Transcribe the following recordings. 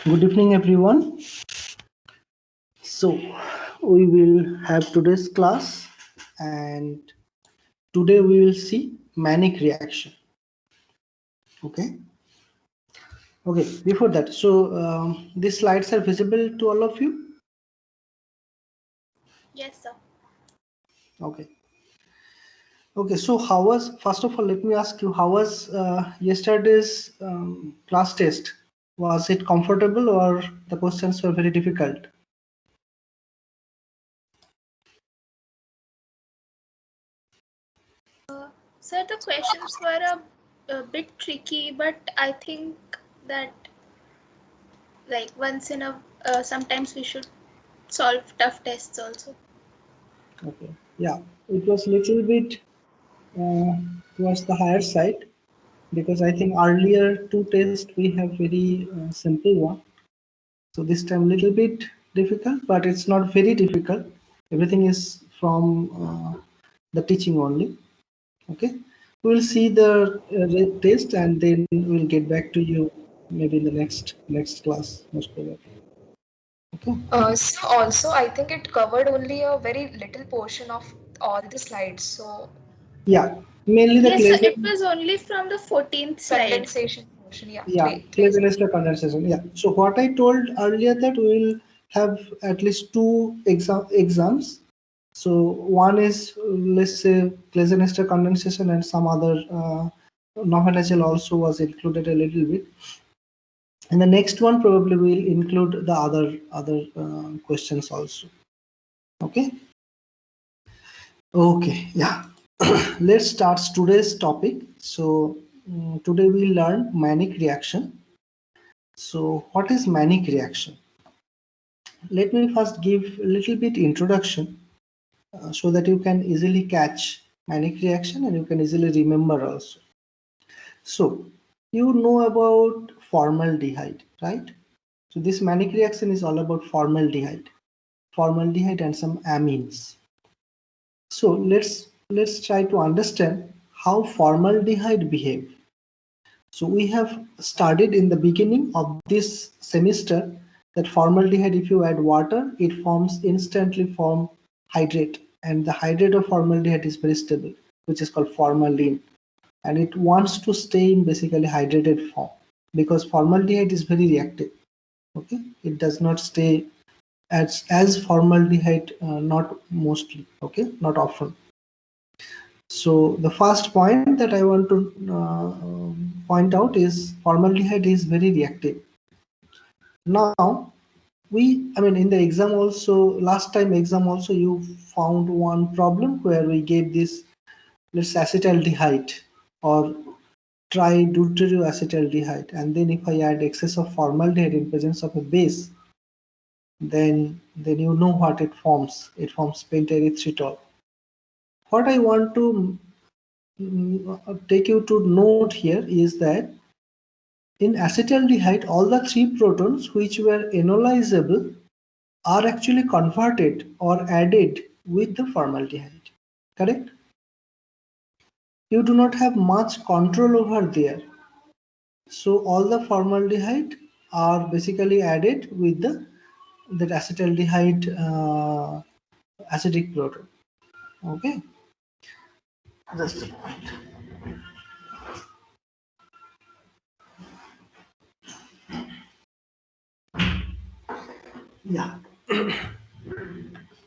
Good evening, everyone. So, we will have today's class, and today we will see manic reaction. Okay. Okay. Before that, these slides are visible to all of you. Yes, sir. Okay. Okay. So, how was first of all? Let me ask you, how was yesterday's class test? Was it comfortable, or the questions were very difficult? Sir, the questions were a bit tricky, but I think that like once in a sometimes we should solve tough tests also. Okay. Yeah. It was little bit uh, towards the higher side, because I think earlier two tests we have very simple one. So this time little bit difficult, but it's not very difficult. Everything is from the teaching only. Okay, we'll see the test and then we'll get back to you maybe in the next class most probably. Okay. So also, I think it covered only a very little portion of all the slides. So Yeah, mainly the Yes, sir. Clausen, It was only from the 14th slide. condensation portion, yeah, yeah, Clays. Clausen condensation. Yeah. So what I told earlier that we will have at least two exams. So one is let's say Clausen condensation, and some other novel also was included a little bit. And the next one probably will include the other questions also. Okay. Okay. Yeah. Let's start today's topic. So today we learn manic reaction. So what is manic reaction? Let me first give a little bit introduction so that you can easily catch manic reaction and you can easily remember also. So you know about formaldehyde, right? So this manic reaction is all about formaldehyde and some amines. So let's try to understand how formaldehyde behave. So we have studied in the beginning of this semester that formaldehyde, if you add water, it forms instantly form hydrate, and the hydrate of formaldehyde is very stable, which is called formalin, and it wants to stay in basically hydrated form because formaldehyde is very reactive. Okay, it does not stay as formaldehyde, not mostly. Okay, not often. So the first point that I want to point out is formaldehyde is very reactive. Now I mean in the exam also, last time exam also you found one problem where we gave this, let's say acetaldehyde or trideuteroacetaldehyde, and then if I add excess of formaldehyde in presence of a base, then you know what it forms. It forms penterythritol. What I want to take you to note here is that in acetaldehyde, all the three protons which were enolizable are actually converted or added with the formaldehyde. Correct? You do not have much control over there. So all the formaldehyde are basically added with the acetaldehyde acidic proton. Okay. Just a moment. Yeah.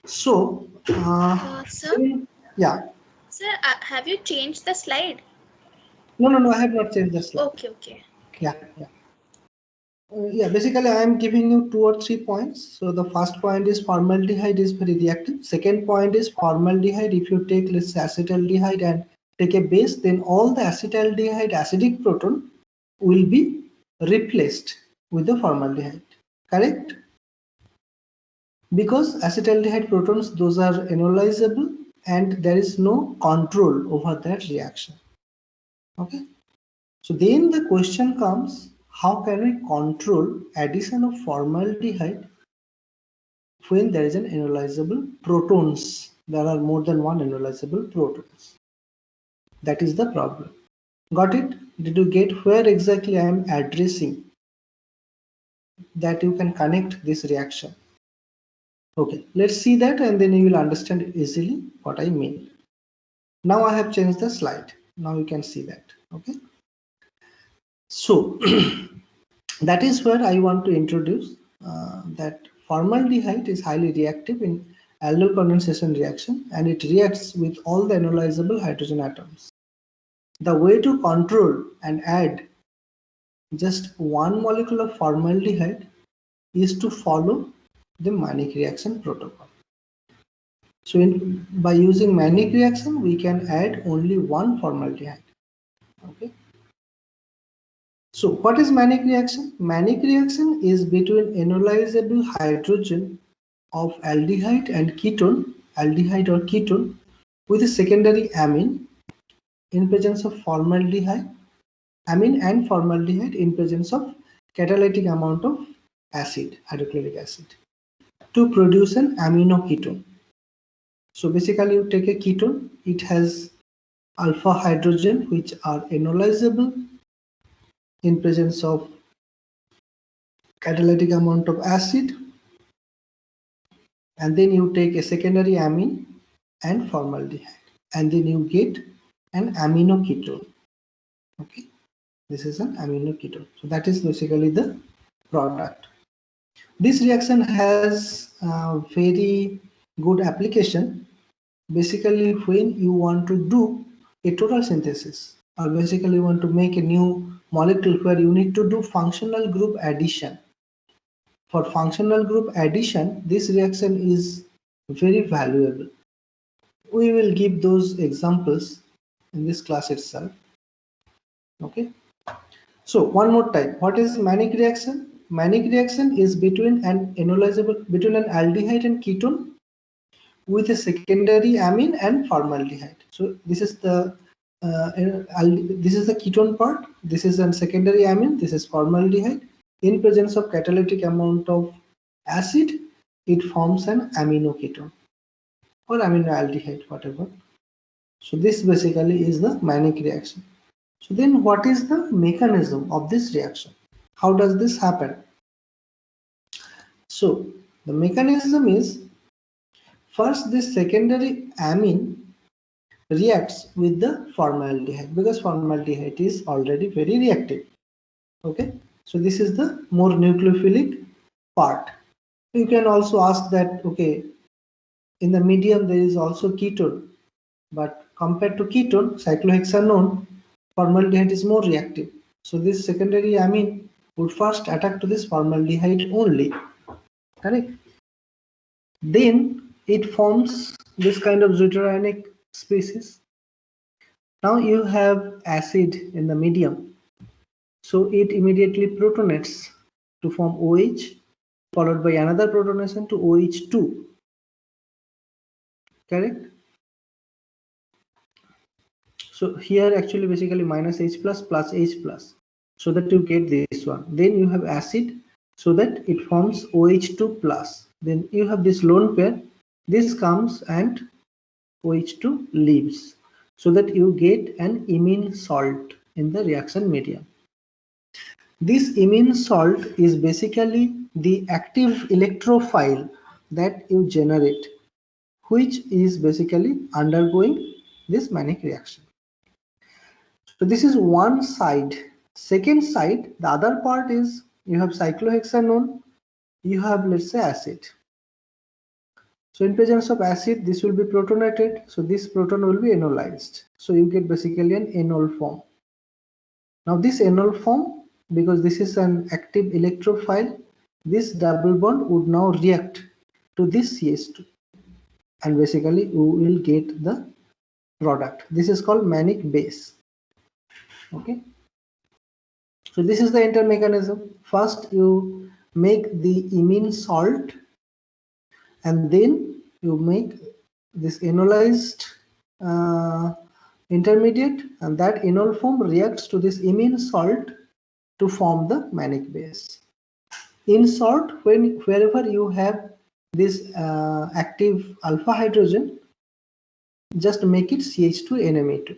So, Sir, yeah. have you changed the slide? No, I have not changed the slide. Okay, okay. Yeah, yeah. Yeah, basically I am giving you 2 or 3 points. So the first point is formaldehyde is very reactive. Second point is formaldehyde, if you take let's say acetaldehyde and take a base, then all the acetaldehyde acidic proton will be replaced with the formaldehyde. Correct? Because acetaldehyde protons, those are enolizable and there is no control over that reaction. Okay. So then the question comes, how can we control addition of formaldehyde when there is an enolizable protons? There are more than one enolizable protons. That is the problem. Got it? Did you get where exactly I am addressing? that you can connect this reaction. Okay, let's see that and then you will understand easily what I mean. Now I have changed the slide. Now you can see that. Okay. So that is where I want to introduce that formaldehyde is highly reactive in aldol condensation reaction and it reacts with all the analyzable hydrogen atoms. The way to control and add just one molecule of formaldehyde is to follow the Mannich reaction protocol. So by using Mannich reaction, we can add only one formaldehyde. Okay. So what is Mannich reaction? Mannich reaction is between analyzable hydrogen of aldehyde and ketone, aldehyde or ketone, with a secondary amine in presence of formaldehyde, amine and formaldehyde in presence of catalytic amount of acid, hydrochloric acid, to produce an aminoketone. So basically you take a ketone, it has alpha hydrogen which are analyzable in presence of catalytic amount of acid, and then you take a secondary amine and formaldehyde and then you get an aminoketone. Okay, this is an aminoketone. So that is basically the product. This reaction has very good application basically when you want to do a total synthesis or basically you want to make a new molecule where you need to do functional group addition. For functional group addition, this reaction is very valuable. We will give those examples in this class itself. Okay. So one more time, what is Mannich reaction? Mannich reaction is between an aldehyde and ketone with a secondary amine and formaldehyde. So this is the ketone part. This is a secondary amine. This is formaldehyde. In presence of catalytic amount of acid, it forms an aminoketone or aminoaldehyde, whatever. So this basically is the Mannich reaction. So then what is the mechanism of this reaction? How does this happen? So the mechanism is, first this secondary amine reacts with the formaldehyde because formaldehyde is already very reactive. Okay, so this is the more nucleophilic part. You can also ask that, okay, in the medium there is also ketone, but compared to ketone, cyclohexanone, formaldehyde is more reactive. So this secondary amine would first attack to this formaldehyde only, correct? Then it forms this kind of deuterionic species. Now you have acid in the medium, so it immediately protonates to form OH, followed by another protonation to OH2, correct? So here actually basically minus H plus H plus, so that you get this one. Then you have acid, so that it forms OH2 plus. Then you have this lone pair, this comes and OH2 leaves, so that you get an imine salt in the reaction medium. This imine salt is basically the active electrophile that you generate, which is basically undergoing this Mannich reaction. So this is one side. Second side, the other part is you have cyclohexanone, you have, let's say, acid. So in presence of acid, this will be protonated. So this proton will be enolized. So you get basically an enol form. Now this enol form, because this is an active electrophile, this double bond would now react to this CH2. And basically you will get the product. This is called Mannich base. Okay. So this is the enter mechanism. First you make the imine salt and then you make this enolized intermediate, and that enol form reacts to this imine salt to form the Mannich base. In short, wherever you have this active alpha hydrogen, just make it CH2NMA2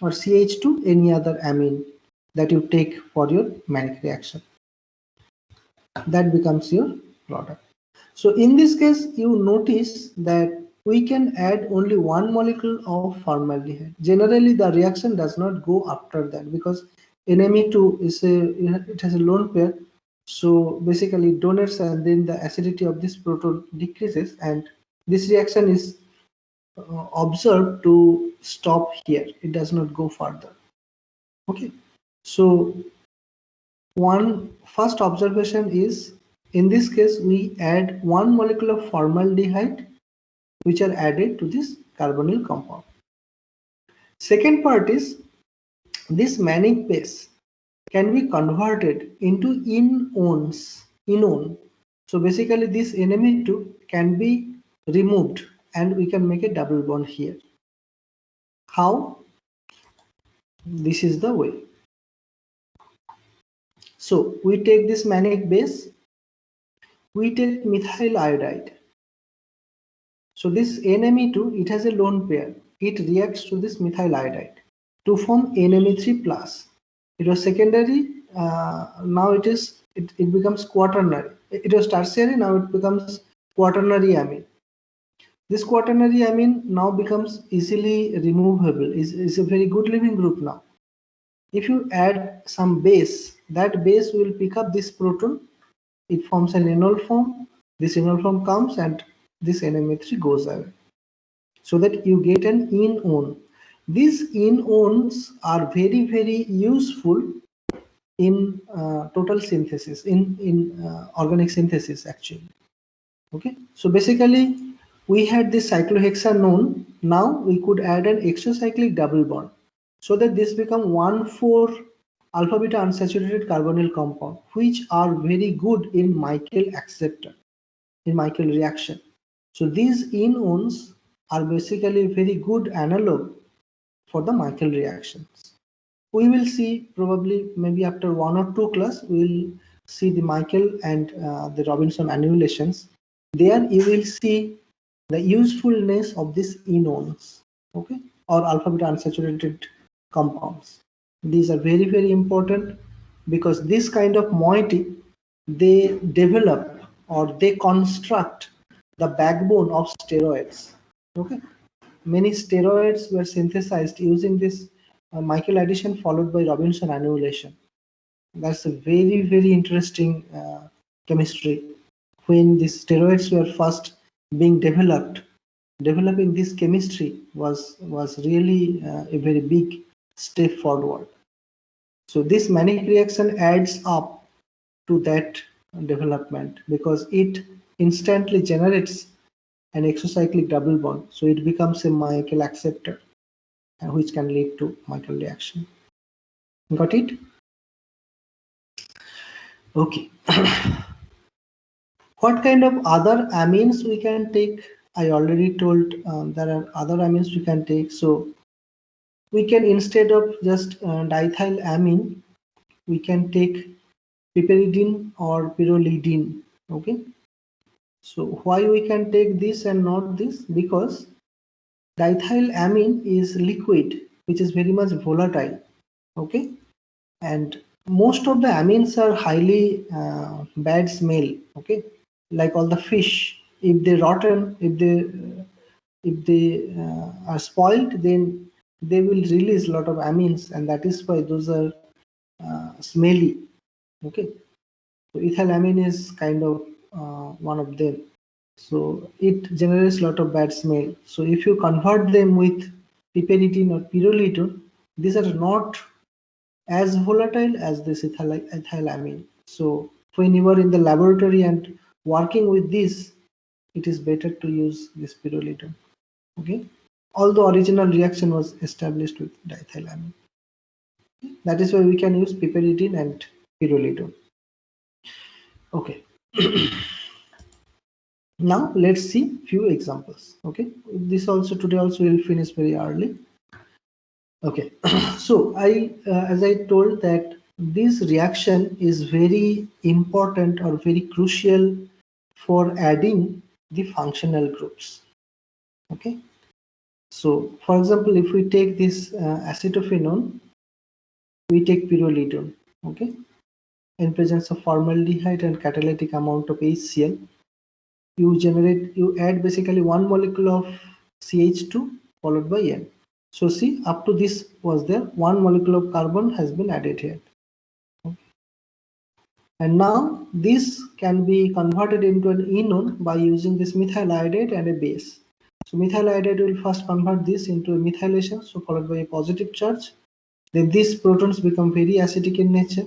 or CH2 any other amine that you take for your Mannich reaction. That becomes your product. So in this case, you notice that we can add only one molecule of formaldehyde. Generally, the reaction does not go after that because NME2 is it has a lone pair. So basically it donates and then the acidity of this proton decreases, and this reaction is observed to stop here. It does not go further. Okay. So one first observation is, in this case we add one molecule of formaldehyde which are added to this carbonyl compound. Second part is, this mannich base can be converted into enone. So basically this NME2 can be removed and we can make a double bond here. How? This is the way. So we take this mannich base, we take methyl iodide. So this NME2, it has a lone pair. It reacts to this methyl iodide to form NME3 plus. It was secondary, now it becomes quaternary. It was tertiary, now it becomes quaternary amine. This quaternary amine now becomes easily removable, is a very good leaving group now. If you add some base, that base will pick up this proton, it forms an enol form, this enol form comes and this NME3 goes away, so that you get an enone. These enones are very useful in total synthesis, in organic synthesis actually. Okay, so basically we had this cyclohexanone. Now we could add an exocyclic double bond so that this become 1,4 alpha beta unsaturated carbonyl compound, which are very good in Michael acceptor, in Michael reaction. So these enones are basically very good analog for the Michael reactions. We will see probably maybe after 1 or 2 class, we will see the Michael and the Robinson annulations. There you will see the usefulness of these enones, okay, or alpha beta unsaturated compounds. These are very important because this kind of moiety, they develop or they construct the backbone of steroids. Okay, many steroids were synthesized using this Michael addition followed by Robinson annulation. That's a very interesting chemistry. When these steroids were first being developed, developing this chemistry was really a very big step forward. So this mannich reaction adds up to that development because it instantly generates an exocyclic double bond, so it becomes a Michael acceptor, which can lead to Michael reaction. Got it? Okay. What kind of other amines we can take? I already told there are other amines we can take. So we can, instead of just diethylamine, we can take piperidine or pyrrolidine. Okay. So why we can take this and not this? Because diethylamine is liquid, which is very much volatile. Okay, and most of the amines are highly bad smell. Okay, like all the fish, if they rotten, if they are spoiled, then they will release a lot of amines, and that is why those are smelly. Okay, so ethylamine is kind of one of them. So it generates a lot of bad smell. So if you convert them with piperidine or pyrrolidine, these are not as volatile as this ethylamine. So when you are in the laboratory and working with this, it is better to use this pyrrolidine. Okay, although original reaction was established with diethylamine. That is why we can use piperidine and pyrrolidine. Okay. Now let's see few examples. Okay, this also today also will finish very early. Okay, so as I told that this reaction is very important or very crucial for adding the functional groups. Okay, so for example, if we take this acetophenone, we take pyrrolidine. Okay, in presence of formaldehyde and catalytic amount of HCl, you add basically one molecule of CH2 followed by N. So see, up to this was there, one molecule of carbon has been added here. And now this can be converted into an enone by using this methyl iodide and a base. So methyl iodide will first convert this into a methylation, so followed by a positive charge. Then these protons become very acidic in nature.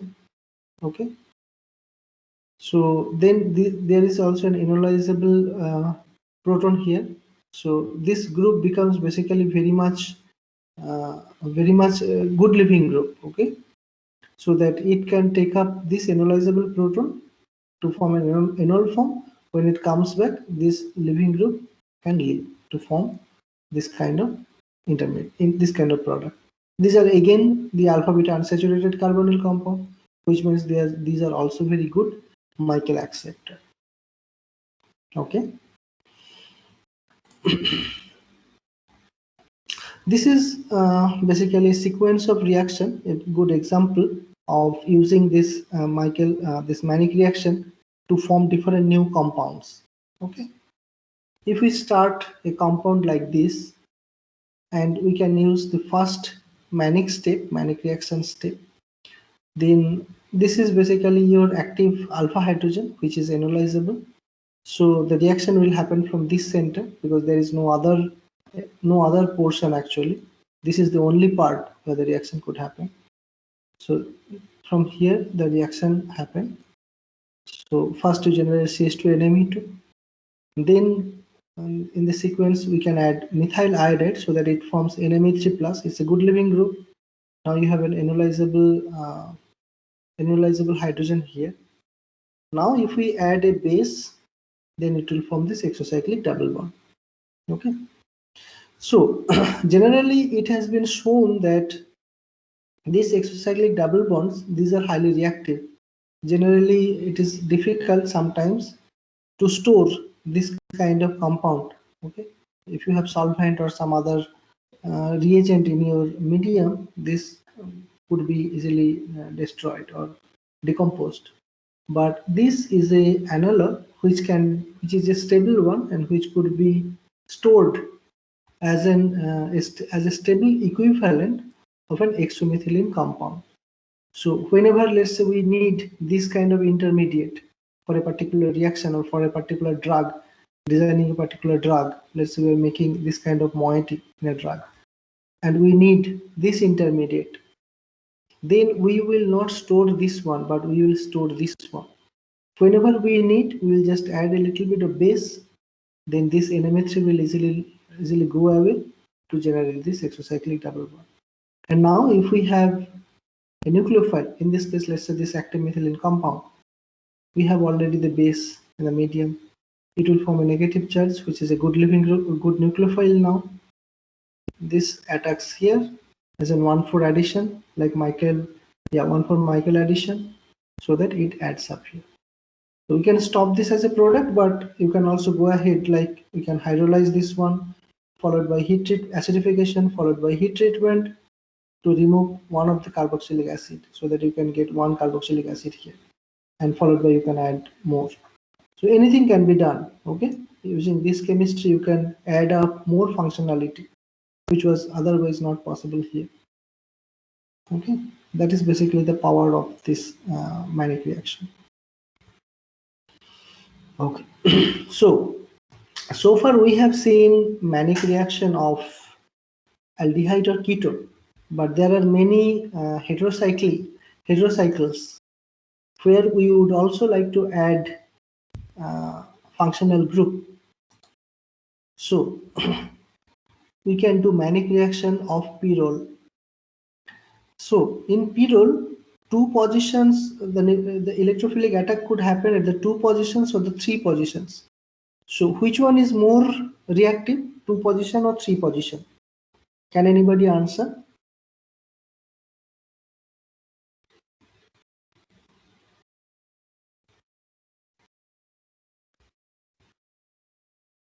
Okay. So then there is also an enolizable proton here. So this group becomes basically very much good living group. Okay. So that it can take up this enolizable proton to form an enol form. When it comes back, this living group can leave to form this kind of intermediate, in this kind of product. These are again the alpha beta unsaturated carbonyl compound, which means these are also very good Michael acceptor. Okay. This is basically a sequence of reaction, a good example of using this this Mannich reaction to form different new compounds. Okay. If we start a compound like this, and we can use the first Mannich step, Mannich reaction step, then this is basically your active alpha hydrogen, which is enolizable. So the reaction will happen from this center because there is no other portion actually. This is the only part where the reaction could happen. So from here the reaction happen. So first to generate CH2 NME2. Then in the sequence we can add methyl iodide so that it forms NME3 plus. It's a good living group. Now you have an enolizable hydrogen here. Now if we add a base, then it will form this exocyclic double bond. Okay. So generally it has been shown that these exocyclic double bonds, these are highly reactive. Generally it is difficult sometimes to store this kind of compound. Okay, if you have solvent or some other reagent in your medium, this could be easily destroyed or decomposed. But this is a analog which is a stable one and which could be stored as a stable equivalent of an exomethylene compound. So whenever, let's say, we need this kind of intermediate for a particular reaction or for a particular drug, designing a particular drug, let's say we are making this kind of moiety in a drug, and we need this intermediate, then we will not store this one, but we will store this one. Whenever we need, we will just add a little bit of base, then this NMH3 will easily go away to generate this exocyclic double bond. And now if we have a nucleophile, in this case let's say this active methylene compound, we have already the base in the medium. It will form a negative charge, which is a good living group, a good nucleophile. Now this attacks here as an 1,4 addition, like Michael, 1,4 Michael addition, so that it adds up here. So we can stop this as a product, but you can also go ahead, like we can hydrolyze this one, followed by acidification, followed by heat treatment to remove one of the carboxylic acid, so that you can get one carboxylic acid here, and followed by you can add more. So anything can be done. Okay, using this chemistry you can add up more functionality, which was otherwise not possible here. Okay, that is basically the power of this Mannich reaction. Okay, so far we have seen Mannich reaction of aldehyde or ketone, but there are many heterocycles where we would also like to add functional group. So we can do Mannich reaction of pyrrole. So in pyrrole, two positions, the electrophilic attack could happen at the 2 positions or the 3 positions. So which one is more reactive, 2 position or 3 position? Can anybody answer?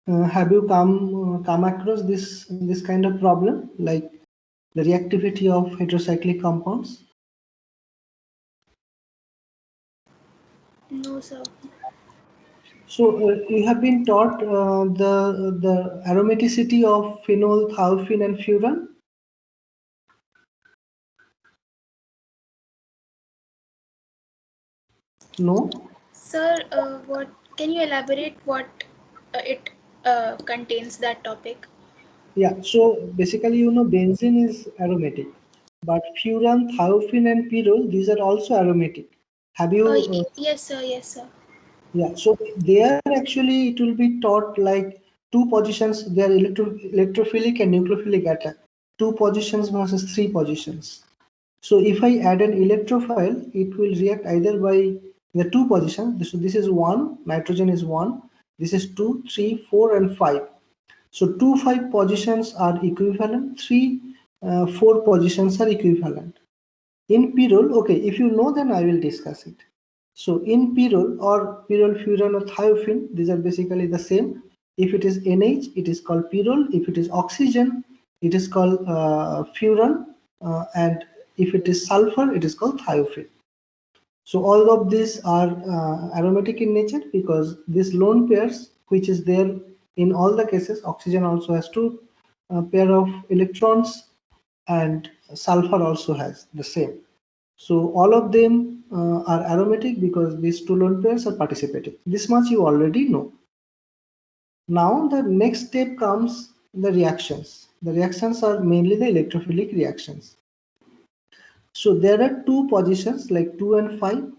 Have you come across this kind of problem, like the reactivity of heterocyclic compounds? No, sir. So you have been taught the aromaticity of phenol, thiophene, and furan. No. Sir, what can you elaborate what it contains, that topic? Yeah. So basically, benzene is aromatic, but furan, thiophene, and pyrrole, these are also aromatic. Have you? Yes, sir. Yes, sir. Yeah. So there actually it will be taught like two positions. They are electrophilic and nucleophilic attack. Two positions versus three positions. So if I add an electrophile, it will react either by the two positions. So this is 1, nitrogen is 1, this is 2, 3, 4, and 5. So 2, 5 positions are equivalent, 3, 4 positions are equivalent. In pyrrole, okay, if you know, then I will discuss it. So in pyrrole or pyrrole, furan, or thiophene, these are basically the same. If it is NH, it is called pyrrole. If it is oxygen, it is called furan, and if it is sulfur, it is called thiophene. So all of these are aromatic in nature because these lone pairs, which is there in all the cases, oxygen also has two pair of electrons, and sulfur also has the same. So all of them are aromatic because these two lone pairs are participating. This much you already know. Now the next step comes the reactions. The reactions are mainly the electrophilic reactions. So there are two positions like 2 and 5,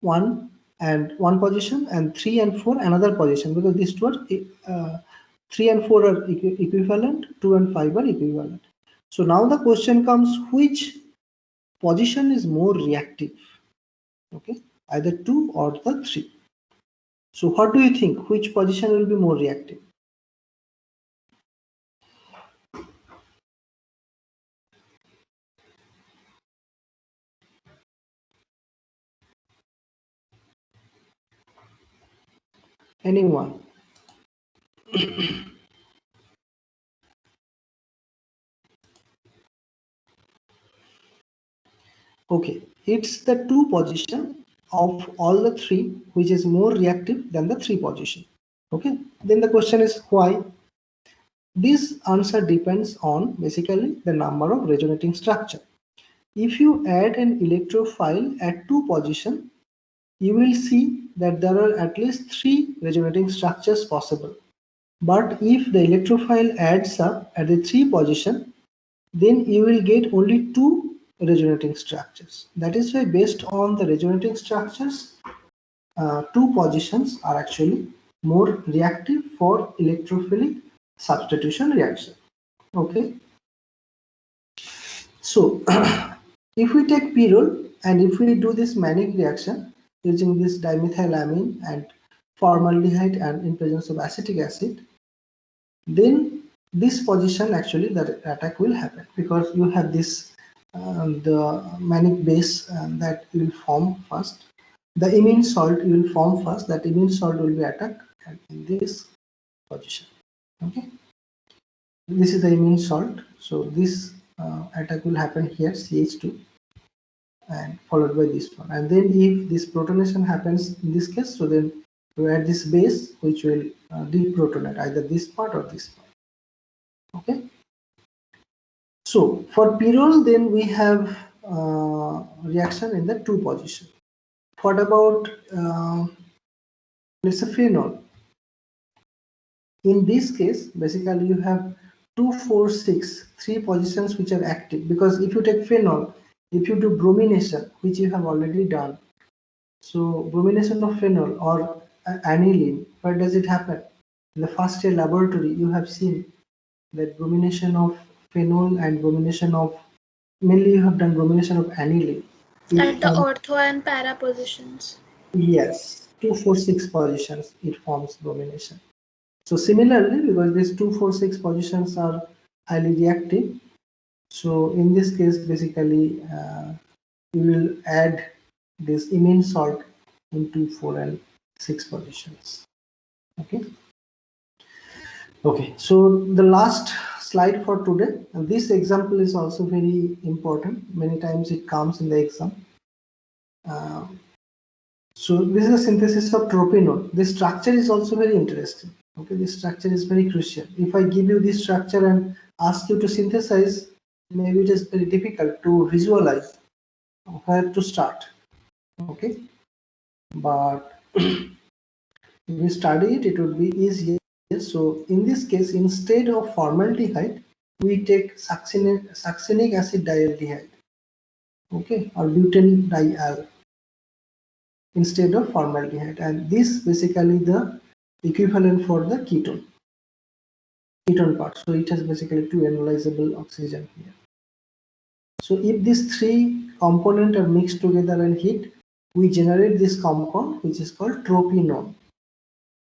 1 and 1 position, and 3 and 4 another position, because these two are 3 and 4 are equivalent, 2 and 5 are equivalent. So now the question comes, which position is more reactive? Okay, either 2 or the 3. So what do you think, which position will be more reactive? Anyone? Okay, it's the 2 position of all the 3 which is more reactive than the 3 position. Okay, then the question is why? This answer depends on basically the number of resonating structure. If you add an electrophile at 2 position, you will see that there are at least 3 resonating structures possible. But if the electrophile adds up at the 3 position, then you will get only 2 resonating structures. That is why based on the resonating structures, 2 positions are actually more reactive for electrophilic substitution reaction. Okay, so if we take pyrrole and if we do this Mannich reaction using this dimethylamine and formaldehyde and in presence of acetic acid, then this position actually the attack will happen because you have this the Mannich base that will form first. The imine salt will form first. That imine salt will be attacked in this position. Okay, this is the imine salt. So this attack will happen here, CH2, and followed by this one. And then if this protonation happens in this case, so then we add this base which will deprotonate either this part or this part. Okay. So for pyrrole, then we have reaction in the 2 position. What about let's say phenol? In this case, basically you have 2, 4, 6, 3 positions which are active, because if you take phenol, if you do bromination, which you have already done, so bromination of phenol or aniline, where does it happen? In the first year laboratory, you have seen that bromination of phenol and bromination of, mainly you have done bromination of aniline. At It the ortho and para positions. yes, 2, 4, 6 positions it forms bromination. So similarly, because these 2, 4, 6 positions are highly reactive, so in this case, basically, you will add this imine salt in 2, 4, and 6 positions. Okay. Okay. So the last slide for today. And this example is also very important. Many times it comes in the exam. So this is a synthesis of tropinone. This structure is also very interesting. Okay, this structure is very crucial. If I give you this structure and ask you to synthesize, maybe it is very difficult to visualize where to start. Okay, but if we study it, it would be easier. So in this case, instead of formaldehyde, we take succinic acid dialdehyde. Okay, or butanediol instead of formaldehyde, and this basically the equivalent for the ketone part. So it has basically two analyzable oxygen here. So if these three components are mixed together and heat, we generate this compound which is called tropinone.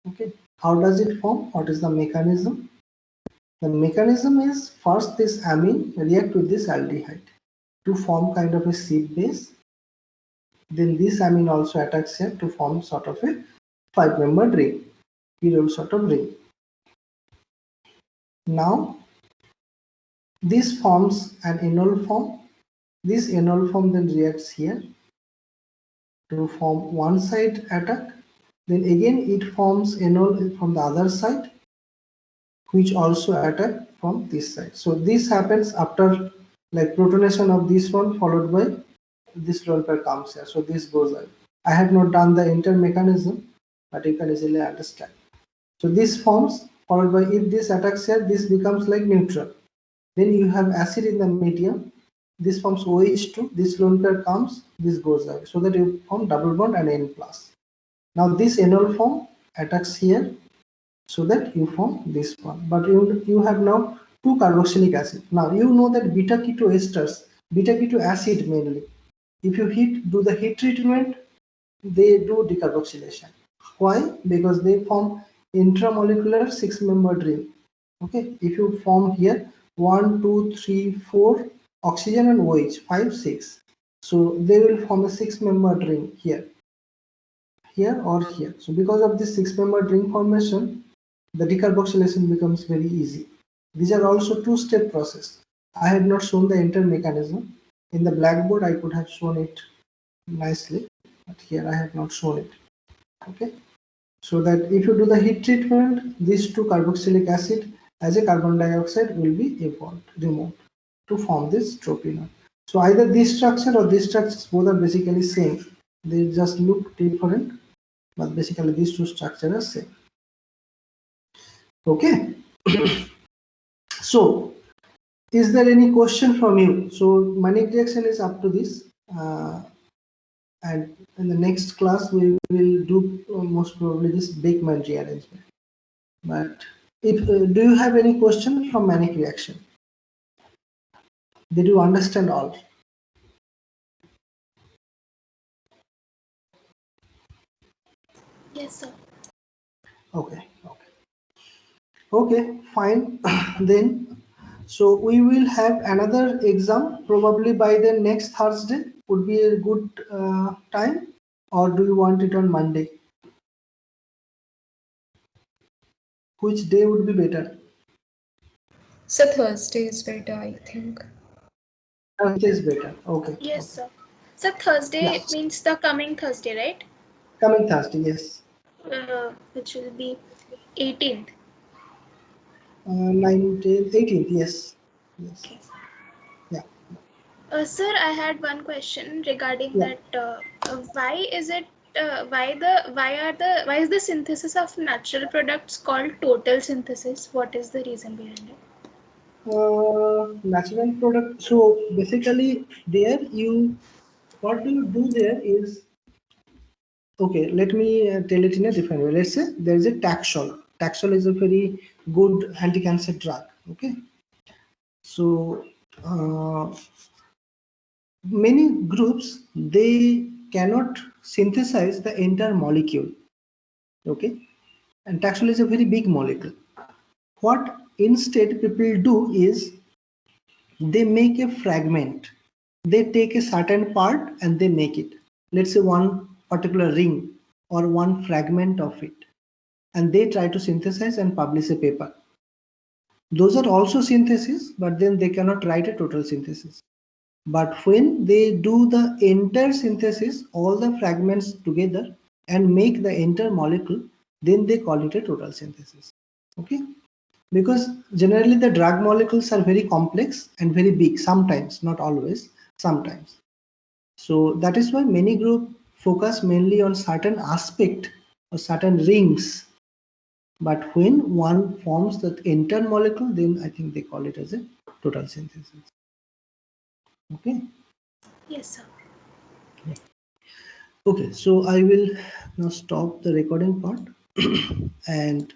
Okay, how does it form? What is the mechanism? The mechanism is first this amine react with this aldehyde to form kind of a sheet base. Then this amine also attacks here to form sort of a 5-membered ring, chiral sort of ring. Now this forms an enol form. This enol form then reacts here to form one side attack. Then again it forms enol from the other side, which also attack from this side. So this happens after like protonation of this one followed by this lone pair comes here. So this goes out. I have not done the entire mechanism, but you can easily understand. So this forms followed by if this attacks here, this becomes like neutral. Then you have acid in the medium. This forms OH2. This lone pair comes. This goes away. So that you form double bond and N plus. Now this enol form attacks here, so that you form this one. But you have now two carboxylic acid. Now you know that beta keto esters, beta keto acid mainly. If you do the heat treatment, they do decarboxylation. Why? Because they form intramolecular 6-membered ring. Okay, if you form here 1, 2, 3, 4 oxygen and OH 5, 6, so they will form a 6-membered ring here or here. So because of this 6-membered ring formation, the decarboxylation becomes very easy. These are also two-step process. I have not shown the entire mechanism. In the blackboard I could have shown it nicely, but here I have not shown it. Okay, so that if you do the heat treatment, these two carboxylic acid as a carbon dioxide will be removed to form this tropinone. So either this structure or this structures both are basically same. They just look different, but basically these two structures are same. Okay. So is there any question from you? So Mannich reaction is up to this, and in the next class we will do most probably this Beckmann rearrangement. But if do you have any question from Mannich reaction? Did you understand all? Yes, sir. Okay. Okay, fine. Then so we will have another exam probably by the next Thursday. Would be a good time, or do you want it on Monday? Which day would be better? So Thursday is better, I think. Thursday is better. Okay. Yes, Okay. sir. So Thursday Yeah. means the coming Thursday, right? Coming Thursday, yes. Which will be 18th. 19th, 18th, yes. Yes. Okay. Yeah. Sir, I had one question regarding Yeah. that. Why is it? Why is the synthesis of natural products called total synthesis? What is the reason behind it? Natural product. So basically, there what you do there is, okay, let me tell it in a different way. Let's say there is a Taxol. Taxol is a very good anti-cancer drug. Okay. So many groups, they cannot synthesize the entire molecule. Okay. And Taxol is a very big molecule. What instead people do is they make a fragment. They take a certain part and they make it. Let's say one particular ring or one fragment of it. And they try to synthesize and publish a paper. Those are also synthesis, but then they cannot write a total synthesis. But when they do the entire synthesis, all the fragments together, and make the entire molecule, then they call it a total synthesis. Okay, because generally the drug molecules are very complex and very big, sometimes, not always, sometimes. So that is why many groups focus mainly on certain aspect or certain rings. But when one forms the entire molecule, then I think they call it as a total synthesis. Okay. Yes, sir. Okay, so I will now stop the recording part and